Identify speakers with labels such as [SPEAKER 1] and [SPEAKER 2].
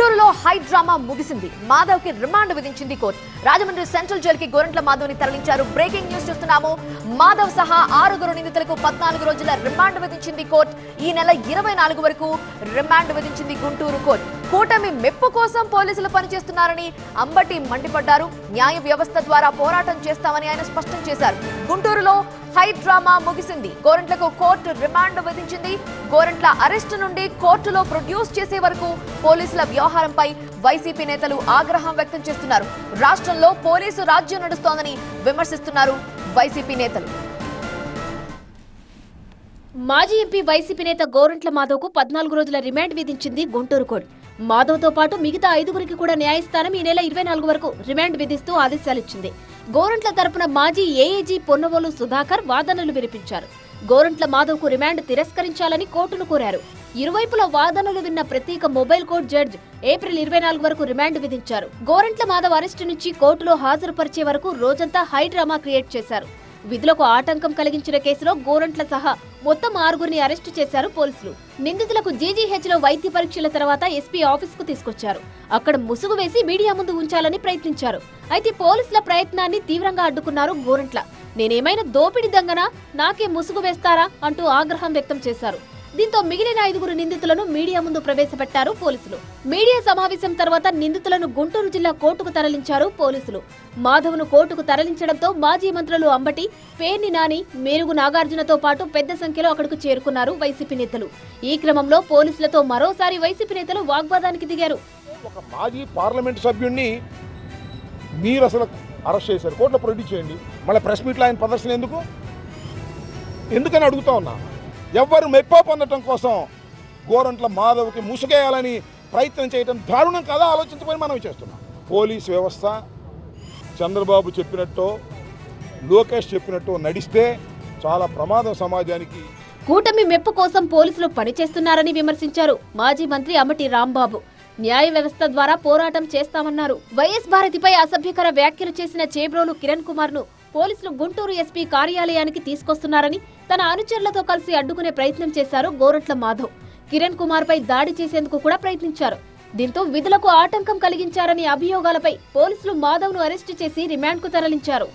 [SPEAKER 1] గుంటూరులో high drama ముగిసింది. మాధవ్ కి రిమాండ్ విధించింది కోర్టు. రాజమండ్రి సెంట్రల్ జైలు కి గోరంట్ల మాధవ్ ని తరలించారు. బ్రేకింగ్ న్యూస్ చూస్తున్నాము. మాధవ్ సహా 6 నిందితులకు 14 రోజుల రిమాండ్ విధించింది కోర్టు. ఈ నెల 24 వరకు రిమాండ్ విధించింది గుంటూరు కోర్టు. కూటమి మెప్పు కోసం పోలీసులు పనిచేస్తున్నారని అంబటి మండిపడ్డారు. న్యాయ వ్యవస్థ ద్వారా పోరాటం చేస్తామని ఆయన స్పష్టం చేశారు. గుంటూరులో హై డ్రామా ముగిసింది. గోరంట్లకు కోర్టు రిమాండ్ విధించింది. గోరంట్ల అరెస్టు నుండి కోర్టులో ప్రొడ్యూస్ చేసే వరకు పోలీసుల వ్యవహారంపై వైసీపీ నేతలు ఆగ్రహం వ్యక్తం చేస్తున్నారు. రాష్ట్రంలో పోలీసు రాజ్యం నడుస్తోందని విమర్శిస్తున్నారు వైసీపీ నేతలు.
[SPEAKER 2] మాజీ ఎంపీ వైసీపీ నేత గోరంట్ల మాధవ్కు 14 రోజుల రిమాండ్ విధించింది గుంటూరు కోర్టు. మాధవ్తో పాటు మిగతా 5గురికి కూడా న్యాయస్థానం ఈ నెల 24 వరకు రిమాండ్ విధిస్తూ ఆదేశాలిచ్చింది. గోరంట్ల తరపున మాజీ ఏఏజీ పొన్నవోలు సుధాకర్ వాదనలు వినిపించారు. గోరంట్ల మాధవ్కు రిమాండ్ తిరస్కరించాలని కోర్టును కోరారు. ఇరువైపుల వాదనలు విన్న ప్రత్యేక మొబైల్ కోర్టు జడ్జి ఏప్రిల్ 24 వరకు రిమాండ్ విధించారు. గోరంట్ల మాధవ్ అరెస్టు నుంచి కోర్టులో హాజరుపరిచే వరకు రోజంతా హై డ్రామా క్రియేట్ చేశారు. విధులకు ఆటంకం కలిగించిన కేసులో గోరంట్ల సహా మొత్తం 6గురిని అరెస్టు చేశారు పోలీసులు. నిందితులకు జీజీహెచ్లో వైద్య పరీక్షల తర్వాత ఎస్పీ ఆఫీసుకు తీసుకొచ్చారు. అక్కడ ముసుగు వేసి మీడియా ముందు ఉంచాలని ప్రయత్నించారు. అయితే పోలీసుల ప్రయత్నాన్ని తీవ్రంగా అడ్డుకున్నారు గోరంట్ల. నేనేమైనా దోపిడి దొంగనా, నాకే ముసుగు వేస్తారా అంటూ ఆగ్రహం వ్యక్తం చేశారు. దీంతో మిగిలిన 5గురు నిందితులను మీడియా ముందు ప్రవేశపెట్టారు పోలీసులు. మీడియా సమావేశం తర్వాత నిందితులను గుంటూరు జిల్లా కోర్టుకు తరలించారు పోలీసులు. మాధవ్ను కోర్టుకు తరలించడంతో మాజీ మంత్రులు అంబటి, పేర్ని నాని, మేరుగు నాగార్జునతో పాటు పెద్ద సంఖ్యలో అక్కడకు చేరుకున్నారు వైసీపీ నేతలు. ఈ క్రమంలో పోలీసులతో మరోసారి వైసీపీ నేతలు వాగ్వాదానికి దిగారు.
[SPEAKER 3] ఒక మాజీ పార్లమెంట్ సభ్యుడిని మీరు అసలు అరెస్ట్ చేశారు, కోర్టులో ప్రొడ్యూస్ చేయండి. మళ్ళీ ప్రెస్ మీట్లో ఆయన ప్రదర్శన ఎందుకని అడుగుతా ఉన్నా. ఎవ్వరు మెప్పో పొందటం కోసం గోరంట్ల మాధవ్కి ముసుగేయాలని ప్రయత్నం చేయడం దారుణం కదా, ఆలోచించమని మనం చేస్తున్నాం. పోలీస్ వ్యవస్థ చంద్రబాబు చెప్పినట్టు, లోకేష్ చెప్పినట్టు నడిస్తే చాలా ప్రమాదం సమాజానికి.
[SPEAKER 2] కూటమి మెప్పు కోసం పోలీసులు పనిచేస్తున్నారని విమర్శించారు మాజీ మంత్రి అమ్మటి రాంబాబు. న్యాయ వ్యవస్థ ద్వారా పోరాటం చేస్తామన్నారు. వైఎస్ భారతిపై అసభ్యకర వ్యాఖ్యలు చేసిన చేబ్రోలు కిరణ్ కుమార్ ను పోలీసులు గుంటూరు ఎస్పీ కార్యాలయానికి తీసుకొస్తున్నారని తన అనుచరులతో కలిసి అడ్డుకునే ప్రయత్నం చేశారు గోరంట్ల మాధవ్. కిరణ్ కుమార్ పై దాడి చేసేందుకు కూడా ప్రయత్నించారు. దీంతో విధులకు ఆటంకం కలిగించారనే అభియోగాలపై పోలీసులు మాధవ్ ను అరెస్టు చేసి రిమాండ్ కు తరలించారు.